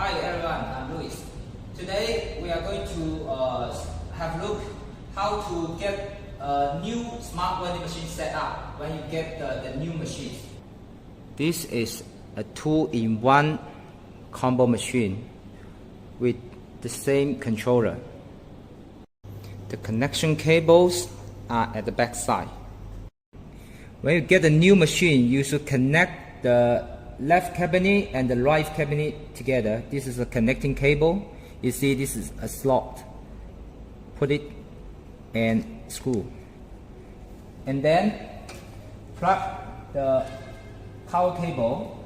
Hi everyone, I'm Luis. Today we are going to have a look how to get a new smart vending machine set up when you get the new machines. This is a 2-in-1 combo machine with the same controller. The connection cables are at the back side. When you get a new machine, you should connect the left cabinet and the right cabinet together. This is a connecting cable. You see, this is a slot. Put it and screw. And then plug the power cable.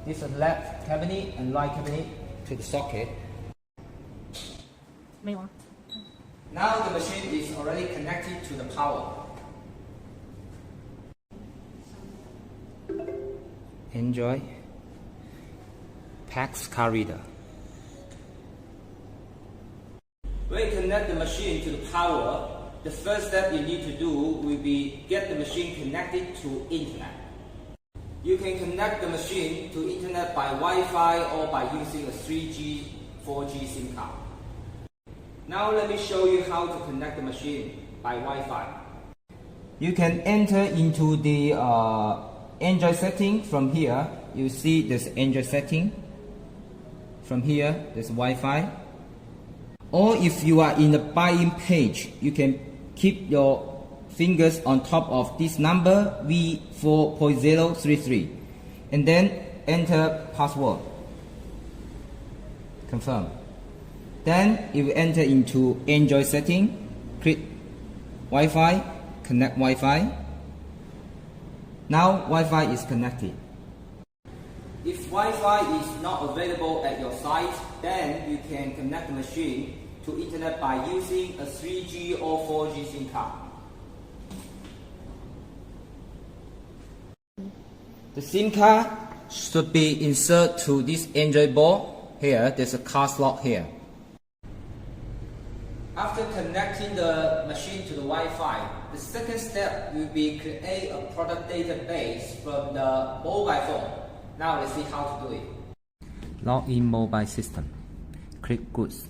This is left cabinet and right cabinet to the socket. Now the machine is already connected to the power. Enjoy PAX card reader. When you connect the machine to the power, the first step you need to do will be get the machine connected to internet. You can connect the machine to internet by Wi-Fi or by using a 3G, 4G SIM card. Now let me show you how to connect the machine by Wi-Fi. You can enter into the Android setting from here. You see this Android setting. From here, there's Wi-Fi. Or if you are in the buy-in page, you can keep your fingers on top of this number V4.033 and then enter password. Confirm. Then you will enter into Android setting, click Wi-Fi, connect Wi-Fi. Now Wi-Fi is connected. If Wi-Fi is not available at your site, then you can connect the machine to internet by using a 3G or 4G SIM card. The SIM card should be inserted to this Android board. Here, there's a card slot here. After connecting the machine to the Wi-Fi, the second step will be create a product database from the mobile phone. Now let's see how to do it. Log in mobile system. Click Goods.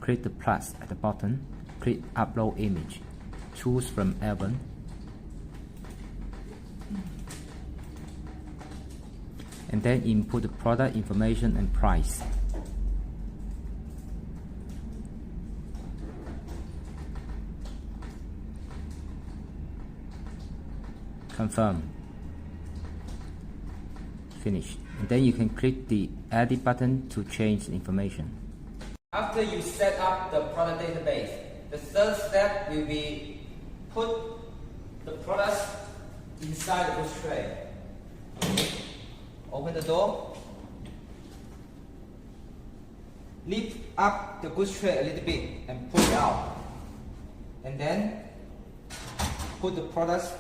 Click the plus at the bottom. Click Upload Image. Choose from album. And then input the product information and price. Confirm. Finish. And then you can click the Edit button to change the information. After you set up the product database, the third step will be put the products inside the goods tray. Open the door. Lift up the goods tray a little bit and pull it out. And then put the products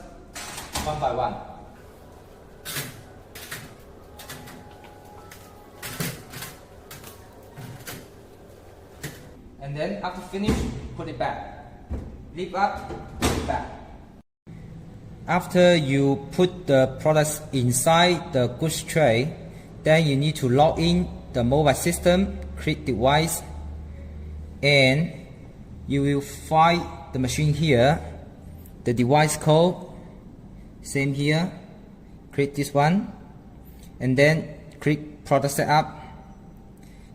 one by one. And then after finish, put it back. Lift up, put it back. After you put the products inside the goods tray, then you need to log in the mobile system, click device, and you will find the machine here, the device code. Same here, click this one, and then click product setup.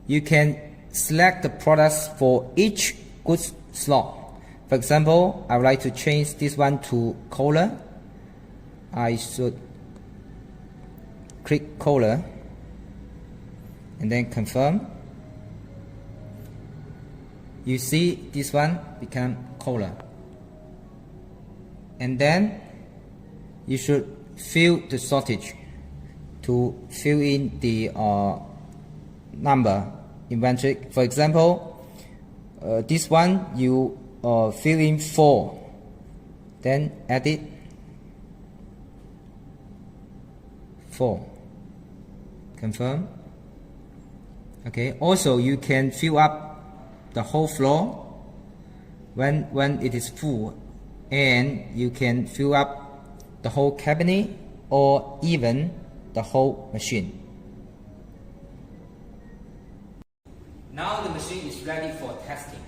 You can select the products for each goods slot. For example, I would like to change this one to cola. I should click cola and then confirm. You see this one become cola. And then you should fill the shortage to fill in the number inventory. For example, this one you fill in 4, then edit 4, confirm. Okay. Also, you can fill up the whole floor when it is full, and you can fill up the whole cabinet or even the whole machine. Now the machine is ready for testing.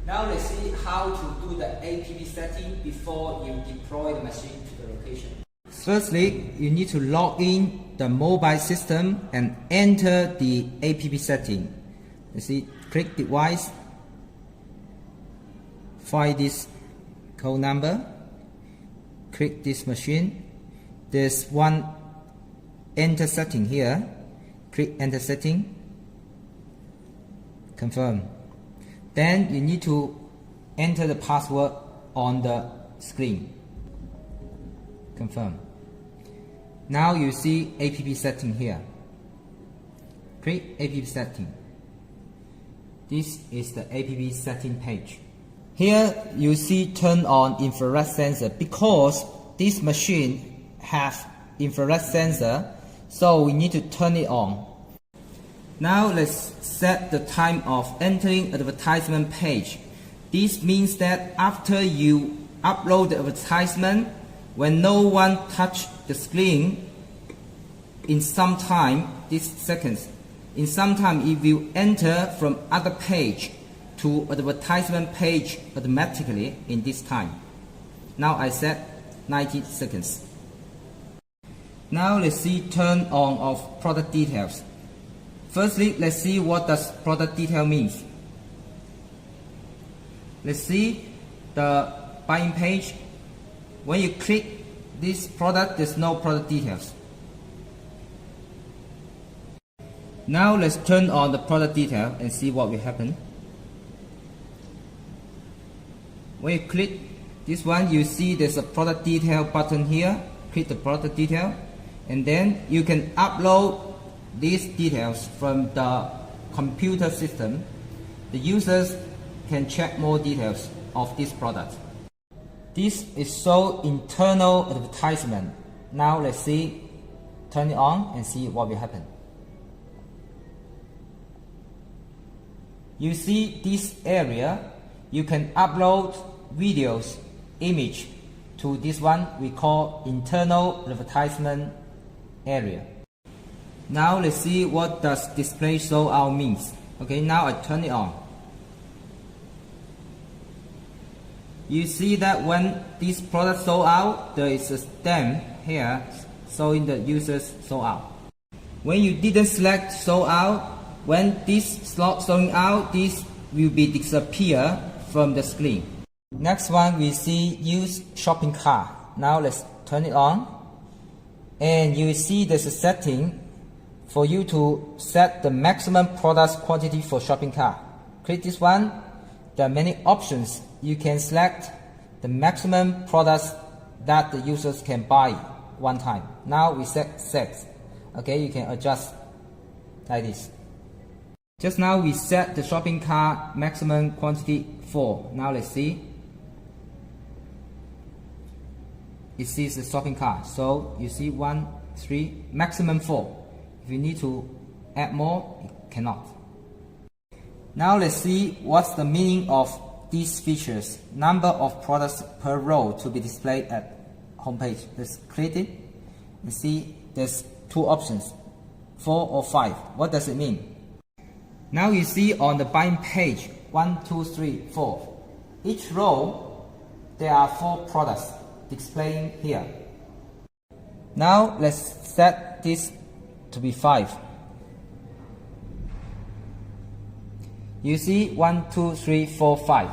Now let's see how to do the app setting before you deploy the machine to the location. Firstly, you need to log in the mobile system and enter the app setting. You see, click device, find this code number, click this machine. There's one enter setting here. Click enter setting, confirm. Then you need to enter the password on the screen. Confirm. Now you see app setting here. Click app setting. This is the app setting page. Here you see turn on infrared sensor because this machine has infrared sensor, so we need to turn it on. Now let's set the time of entering advertisement page. This means that after you upload the advertisement, when no one touch the screen, in some time, this seconds, in some time it will enter from other page to advertisement page automatically in this time. Now I set 90 seconds. Now let's see turn on of product details. Firstly, let's see what does product detail means. Let's see the buying page. When you click this product, there's no product details. Now let's turn on the product detail and see what will happen. When you click this one, you see there's a product detail button here. Click the product detail, and then you can upload these details from the computer system. The users can check more details of this product. This is so internal advertisement. Now let's see, turn it on and see what will happen. You see this area, you can upload videos, image to this one we call internal advertisement area. Now let's see what does display sold out means. Okay, now I turn it on. You see that when this product sold out, there is a stamp here showing the users sold out. When you didn't select sold out, when this slot showing out, this will be disappear from the screen. Next one we see use shopping cart. Now let's turn it on, and you see there's a setting for you to set the maximum product quantity for shopping cart. Click this one. There are many options. You can select the maximum products that the users can buy one time. Now we set 6. Okay, you can adjust like this. Just now we set the shopping cart maximum quantity 4. Now let's see. It sees the shopping cart. So you see 1, 3, maximum 4. If you need to add more, you cannot. Now let's see what's the meaning of these features. Number of products per row to be displayed at homepage. Let's click it. You see there's 2 options, 4 or 5. What does it mean? Now you see on the buying page 1, 2, 3, 4. Each row there are 4 products displaying here. Now let's set this to be 5. You see 1, 2, 3, 4, 5.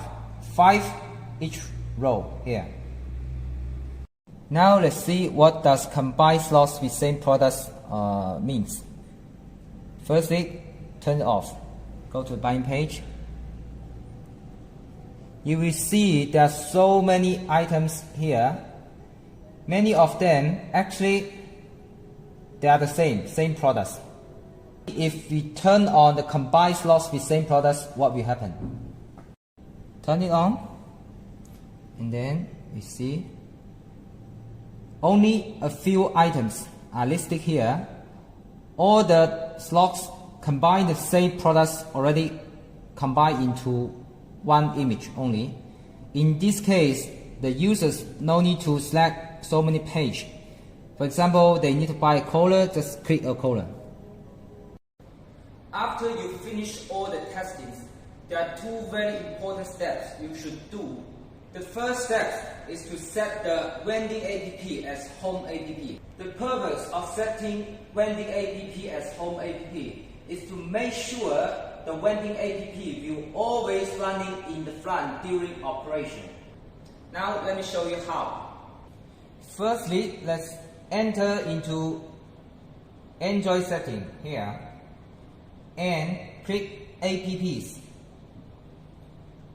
5 each row here. Now let's see what does combine slots with same products means. Firstly, turn it off. Go to the buying page. You will see there are so many items here. Many of them actually they are the same products. If we turn on the combine slots with same products, what will happen? Turn it on, and then we see only a few items are listed here. All the slots combine the same products already combined into one image only. In this case, the users no need to select so many pages. For example, they need to buy a collar, just click a collar. After After you finish all the testings, there are two very important steps you should do. The first step is to set the vending app as home app. The purpose of setting vending app as home app is to make sure the vending app will always running in the front during operation. Now let me show you how. Firstly, let's enter into Android setting here and click apps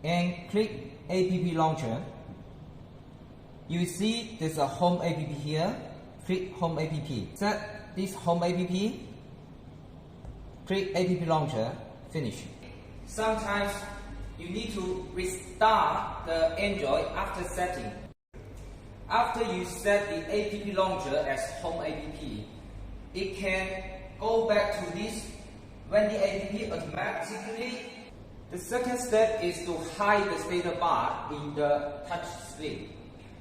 and click app launcher. You see there's a home app here. Click home app. Set this home app. Click app launcher. Finish. Sometimes you need to restart the Android after setting. After you set the app launcher as home app, it can go back to this vending app automatically. The second step is to hide the status bar in the touch screen.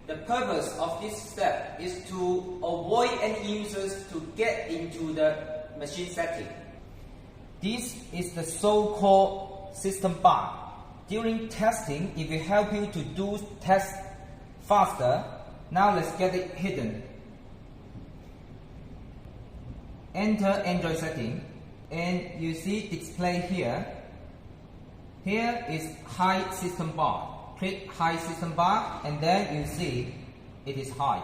The purpose of this step is to avoid any users to get into the machine setting. This is the so-called system bar. During testing, it will help you to do tests faster. Now let's get it hidden. Enter Android setting and you see display here. Here is hide system bar. Click hide system bar and then you see it is hide.